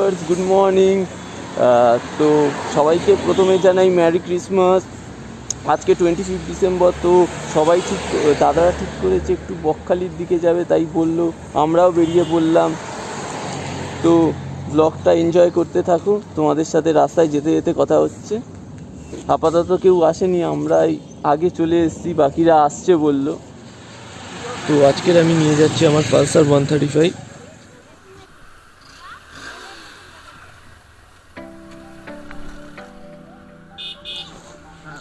Viewers, good morning. তো সবাইকে প্রথমে জানাই ম্যারি ক্রিসমাস। আজকে 25 ডিসেম্বর। তো সবাই দাদারা ঠিক করেছে একটু বকখালির দিকে যাবে, তাই বললো, আমরাও বেরিয়ে পড়লাম। তো ব্লগটা এনজয় করতে থাকো, তোমাদের সাথে রাস্তায় যেতে যেতে কথা হচ্ছে। আপাতত কেউ আসেনি, আমরাই আগে চলে এসেছি, বাকিরা আসছে বললো। তো আজকের আমি নিয়ে যাচ্ছি আমার পালসার 135।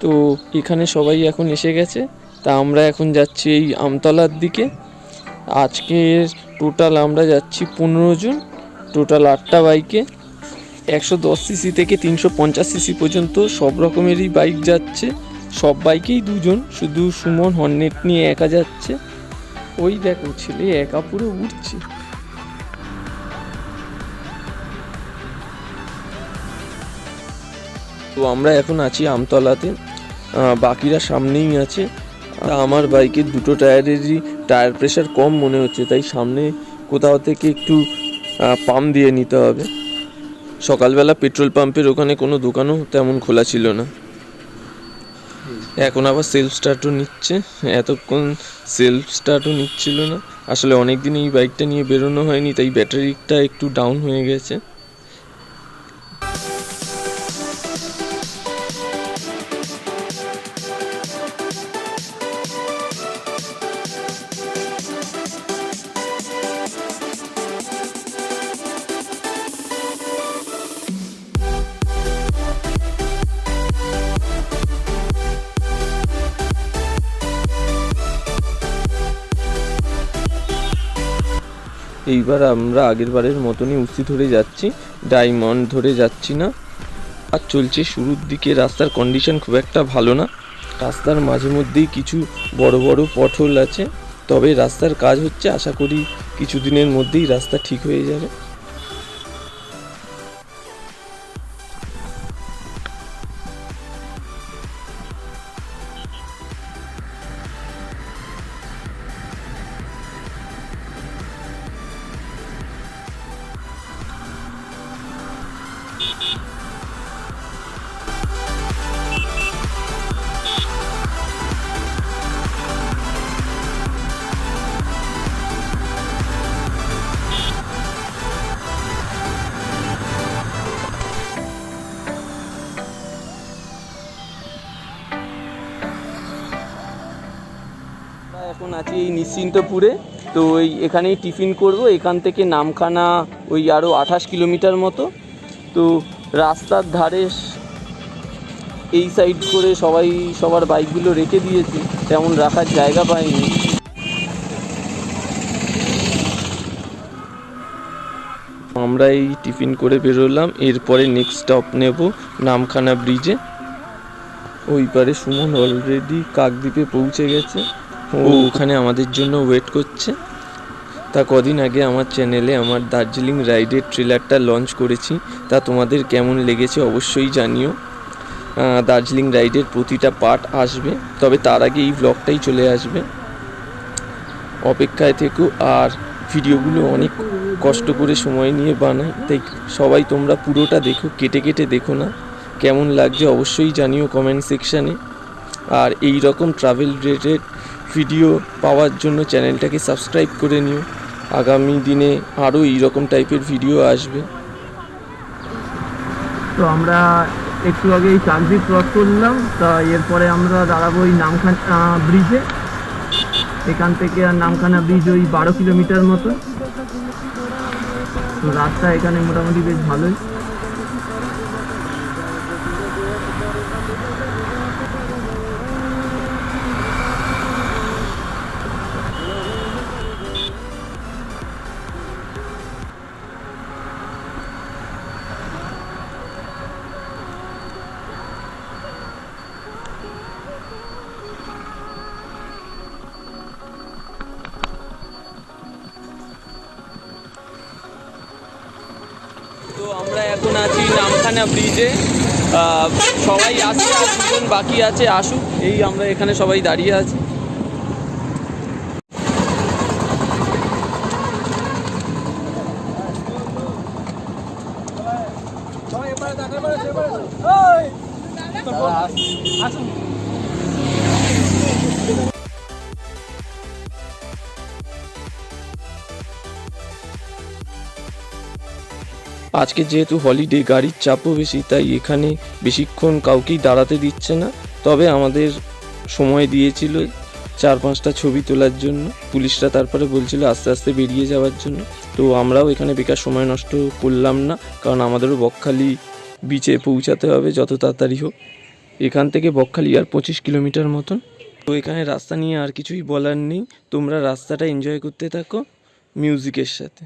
তো এখানে সবাই এখন এসে গেছে, তা আমরা এখন যাচ্ছি এই আমতলার দিকে। আজকের টোটাল আমরা যাচ্ছি 15 জন, টোটাল 8টা বাইকে। 110 সিসি থেকে 350 সিসি পর্যন্ত সব রকমেরই বাইক যাচ্ছে। সব বাইকেই দুজন, শুধু সুমন হর্নেট নিয়ে একা যাচ্ছে। ওই দেখো ছেলে একা পুরো উঠছে। তো আমরা এখন আছি আমতলাতে, বাকিরা সামনেই আছে। আমার বাইকের দুটো টায়ারেরই টায়ার প্রেশার কম মনে হচ্ছে, তাই সামনে কোথাও থেকে একটু পাম্প দিয়ে নিতে হবে। সকালবেলা পেট্রোল পাম্পের ওখানে কোনো দোকানও তেমন খোলা ছিল না। এখন আবার সেলফ স্টার্টও নিচ্ছে, এতক্ষণ সেলফ স্টার্টও নিচ্ছিল না। আসলে অনেক দিন এই বাইকটা নিয়ে বেরোনো হয়নি, তাই ব্যাটারিটা একটু ডাউন হয়ে গেছে। এইবার আমরা আগের বারের মতনই উস্তি ধরে যাচ্ছি, ডায়মন্ড ধরে যাচ্ছি না। আর চলছে শুরুর দিকে, রাস্তার কন্ডিশন খুব একটা ভালো না। রাস্তার মাঝে মধ্যেই কিছু বড় বড় পথহোল আছে, তবে রাস্তার কাজ হচ্ছে, আশা করি কিছুদিনের মধ্যেই রাস্তা ঠিক হয়ে যাবে। এখন আছি এই নিশ্চিন্তপুরে। তো এখানেই টিফিন করব, এখান থেকে নামখানা ওই আরও 28 কিলোমিটার মতো। তো রাস্তার ধারে এই সাইড করে সবাই সবার বাইকগুলো রেখে দিয়েছে, তেমন রাখার জায়গা পায়নি। আমরা এই টিফিন করে বেরোলাম, এরপরে নেক্সট স্টপ নেব নামখানা ব্রিজে। ওই পারে সুমন অলরেডি কাকদ্বীপে পৌঁছে গেছে, ও ওখানে আমাদের জন্য ওয়েট করছে। তা কদিন আগে আমার চ্যানেলে আমার দার্জিলিং রাইডের ট্রেলারটা লঞ্চ করেছি, তা তোমাদের কেমন লেগেছে অবশ্যই জানিও। দার্জিলিং রাইডের প্রতিটা পার্ট আসবে, তবে তার আগে এই ব্লগটাই চলে আসবে, অপেক্ষায় থেকো। আর ভিডিওগুলো অনেক কষ্ট করে সময় নিয়ে বানাই, তাই সবাই তোমরা পুরোটা দেখো, কেটে কেটে দেখো না। কেমন লাগছে অবশ্যই জানিও কমেন্ট সেকশানে। আর এই রকম ট্রাভেল রিলেটেড ভিডিও পাওয়ার জন্য চ্যানেলটাকে সাবস্ক্রাইব করে নিও, আগামী দিনে আরও এইরকম টাইপের ভিডিও আসবে। তো আমরা একটু আগে এই কাকদ্বীপ ক্রস করলাম, তা এরপরে আমরা দাঁড়াবো ওই নামখানা ব্রিজে। এখান থেকে আর নামখানা ব্রিজ ওই 12 কিলোমিটার মতো। তো রাস্তা এখানে মোটামুটি বেশ ভালোই। তো আমরা এখন আছি নামখানা ব্রিজে, সবাই আসছে, আর দুজন বাকি আছে, আসুক। এই আমরা এখানে সবাই দাঁড়িয়ে আছি। আসুন। আজকে যেহেতু হলিডে, গাড়ির চাপও বেশি, তাই এখানে বেশিক্ষণ কাউকেই দাঁড়াতে দিচ্ছে না। তবে আমাদের সময় দিয়েছিল 4-5টা ছবি তোলার জন্য। পুলিশরা তারপরে বলছিল আস্তে আস্তে বেরিয়ে যাওয়ার জন্য। তো আমরাও এখানে বেকার সময় নষ্ট করলাম না, কারণ আমাদেরও বকখালি বিচে পৌঁছাতে হবে যত তাড়াতাড়ি হোক। এখান থেকে বকখালি আর 25 কিলোমিটার মতন। তো এখানে রাস্তা নিয়ে আর কিছুই বলার নেই, তোমরা রাস্তাটা এনজয় করতে থাকো মিউজিকের সাথে।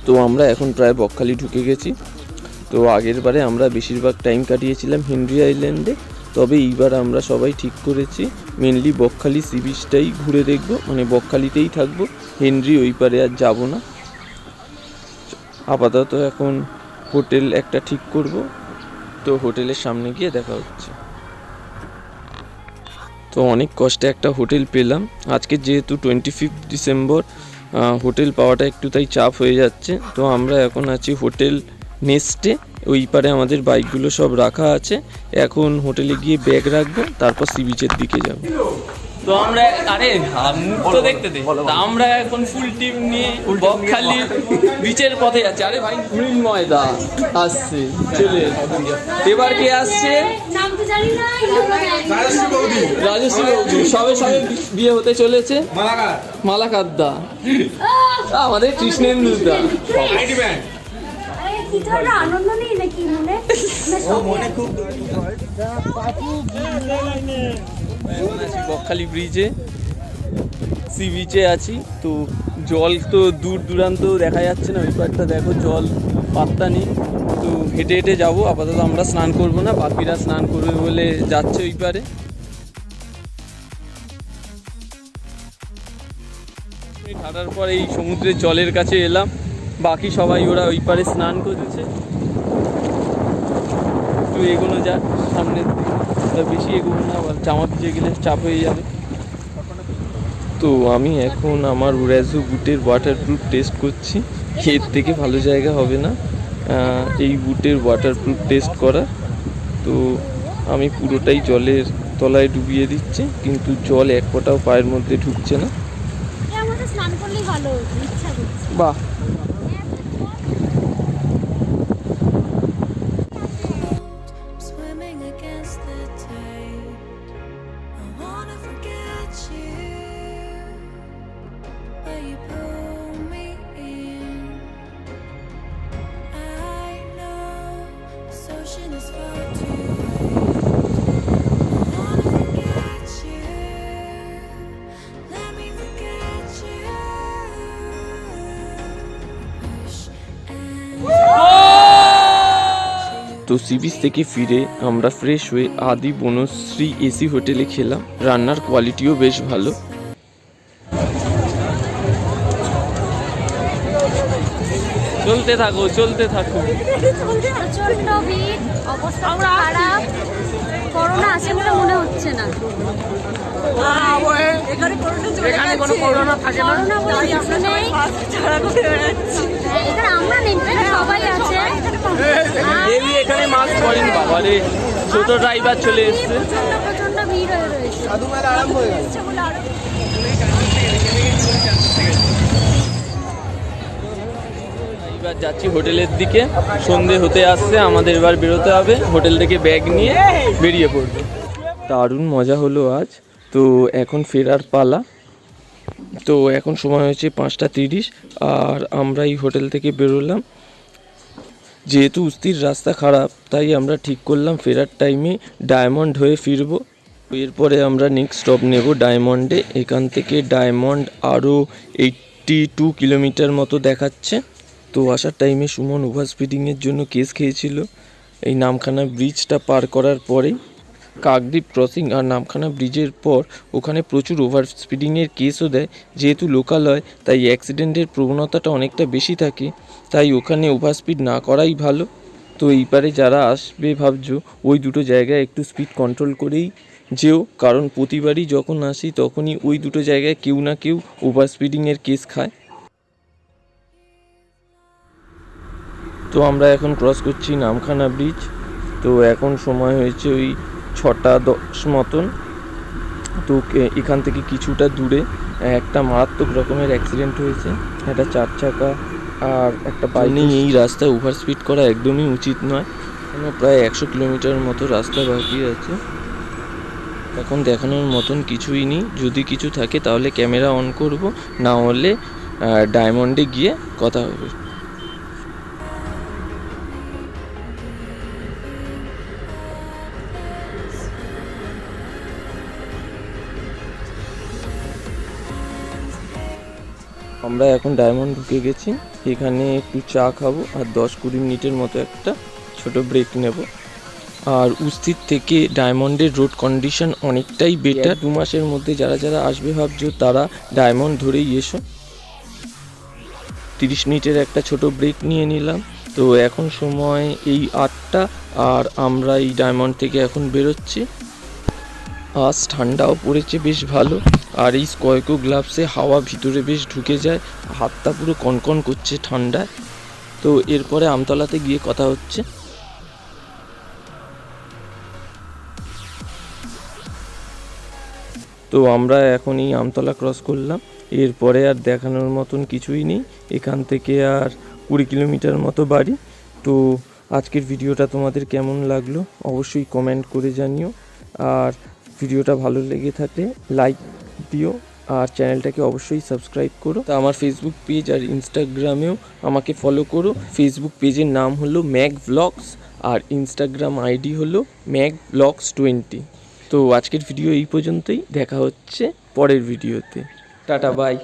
তো আমরা এখন প্রায় বকখালি ঢুকে গেছি। তো আগের বারে আমরা বেশিরভাগ টাইম কাটিয়েছিলাম হেনরি আইল্যান্ডে, তবে এইবার আমরা সবাই ঠিক করেছি মেনলি বকখালি সি বিচটাই ঘুরে দেখবো, মানে বকখালিতেই থাকবো, হেনরি ওই পারে আর যাব না। আপাতত এখন হোটেল একটা ঠিক করব, তো হোটেলের সামনে গিয়ে দেখা হচ্ছে। তো অনেক কষ্টে একটা হোটেল পেলাম। আজকে যেহেতু 25 ডিসেম্বর, হোটেল পাওয়াটা একটু তাই চাপ হয়ে যাচ্ছে। তো আমরা এখন আছি হোটেল নেস্টে, ওই পারে আমাদের বাইকগুলো সব রাখা আছে। এখন হোটেলে গিয়ে ব্যাগ রাখবো, তারপর সি বিচের দিকে যাব। তো আমরা মুখ তো দেখতে দে। আমরা এখন ফুল টিম নিয়ে বকখালি বিচের পথে যাচ্ছি। আরে ভাই মৃন্ময় দা আসছে, চলে এবার কে আসছে? রাজশ্রী বৌদি, সবে বিয়ে হতে চলেছে। মালাকার দা, আমাদের কৃষ্ণেন্দু দা। বকখালি ব্রিজে, সি বিচে আছি। তো জল তো দূর দূরান্ত দেখা যাচ্ছে না, ওই পারটা দেখো জল পাত্তা নেই। তো হেঁটে হেঁটে যাবো। আপাতত আমরা স্নান করবো না, বাপিরা স্নান করবে বলে যাচ্ছে ওই পারে। হাঁটার পর এই সমুদ্রের জলের কাছে এলাম, বাকি সবাই ওরা ওই পারে স্নান করছে। একটু এগোনো যাক সামনের দিকে, বেশি এগোবো না, আবার জামা ভিজে গেলে চাপ হয়ে যাবে। তো আমি এখন আমার ওরাজো বুটের ওয়াটারপ্রুফ টেস্ট করছি। এর থেকে ভালো জায়গা হবে না এই বুটের ওয়াটারপ্রুফ টেস্ট করা। তো আমি পুরোটাই জলের তলায় ডুবিয়ে দিচ্ছি, কিন্তু জল এক ফোঁটাও পায়ের মধ্যে ঢুকছে না। বাহ, তো সি বিচ থেকে ফিরে আমরা ফ্রেশ হয়ে আদি বনশ্রী এসি হোটেলে খেলাম। রান্নার কোয়ালিটিও বেশ ভালো। চলতে থাকো চলতে থাকো। প্রচন্ড ভিড়, অবস্থা খারাপ। করোনা আছে বলে মনে হচ্ছে না। এখানে কোনো করোনা থাকে না। করোনা বলে কিছু নেই। এখানে আমরা নেই, সবাই আছে। দেবী এখানে মাস্ক পরেনি, বাবা রে, ছোট ড্রাইভার চলে এসছে। প্রচন্ড ভিড় হয়ে রয়েছে এসছে বলে আরো এবার যাচ্ছি হোটেলের দিকে, সন্ধে হতে আসছে, আমাদের এবার বেরোতে হবে। হোটেল থেকে ব্যাগ নিয়ে বেরিয়ে পড়বো। দারুণ মজা হলো আজ। তো এখন ফেরার পালা। তো এখন সময় হয়েছে 5:30 আর আমরা এই হোটেল থেকে বেরোলাম। যেহেতু উস্তির রাস্তা খারাপ, তাই আমরা ঠিক করলাম ফেরার টাইমে ডায়মন্ড হয়ে ফিরবো। এরপরে আমরা নেক্সট স্টপ নেব ডায়মন্ডে। এখান থেকে ডায়মন্ড আরও 82 কিলোমিটার মতো দেখাচ্ছে। তো আসার টাইমে সুমন ওভার স্পিডিংয়ের জন্য কেস খেয়েছিল। এই নামখানা ব্রিজটা পার করার পরেই কাকদ্বীপ ক্রসিং আর নামখানা ব্রিজের পর ওখানে প্রচুর ওভার স্পিডিংয়ের কেসও দেয়। যেহেতু লোকালয়, তাই অ্যাক্সিডেন্টের প্রবণতাটা অনেকটা বেশি থাকে, তাই ওখানে ওভার স্পিড না করাই ভালো। তো এইবারে যারা আসবে ভাবছো, ওই দুটো জায়গায় একটু স্পিড কন্ট্রোল করেই যেও, কারণ প্রতিবারই যখন আসি তখনই ওই দুটো জায়গায় কেউ না কেউ ওভার স্পিডিংয়ের কেস খায়। তো আমরা এখন ক্রস করছি নামখানা ব্রিজ। তো এখন সময় হয়েছে ওই 6:10 মতন। তো এখান থেকে কিছুটা দূরে একটা মারাত্মক রকমের অ্যাক্সিডেন্ট হয়েছে, একটা 4 চাকা আর একটা বাইক। এই রাস্তায় ওভার স্পিড করা একদমই উচিত নয়। প্রায় 100 কিলোমিটার মতো রাস্তা বাকি আছে। এখন দেখানোর মতন কিছুই নেই। যদি কিছু থাকে তাহলে ক্যামেরা অন করব, না হলে ডায়মন্ডে গিয়ে কথা হবে। আমরা এখন ডায়মন্ড ঢুকে গেছি। এখানে একটু চা খাবো আর 10-20 মিনিটের মতো একটা ছোট ব্রেক নেব। আর উস্তির থেকে ডায়মন্ডের রোড কন্ডিশন অনেকটাই বেটার। 2 মাসের মধ্যে যারা যারা আসবে ভাবছো, তারা ডায়মন্ড ধরেই এসো। 30 মিনিটের একটা ছোট ব্রেক নিয়ে নিলাম। তো এখন সময় এই 8টা আর আমরা এই ডায়মন্ড থেকে এখন বেরোচ্ছি। আজ ঠান্ডাও পড়েছে বেশ ভালো, আর এই স্কয়কো গ্লাভসে হাওয়া ভিতরে বেশ ঢুকে যায়, হাতটা পুরো কনকন করছে ঠান্ডায়। তো এরপরে আমতলাতে গিয়ে কথা হচ্ছে। তো আমরা এখন এই আমতলা ক্রস করলাম। এরপরে আর দেখানোর মতন কিছুই নেই। এখান থেকে আর 20 কিলোমিটার মতো বাড়ি। তো আজকের ভিডিওটা তোমাদের কেমন লাগলো অবশ্যই কমেন্ট করে জানিও। আর ভিডিওটা ভালো লেগে থাকলে লাইক দিও, আর চ্যানেলটাকে অবশ্যই সাবস্ক্রাইব করো। তা আমার ফেসবুক পেজ আর ইনস্টাগ্রামেও আমাকে ফলো করো। ফেসবুক পেজের নাম হলো ম্যাগ ব্লগস আর ইনস্টাগ্রাম আইডি হলো ম্যাগ ব্লগস 20। তো আজকের ভিডিও এই পর্যন্তই, দেখা হচ্ছে পরের ভিডিওতে। Tata bye.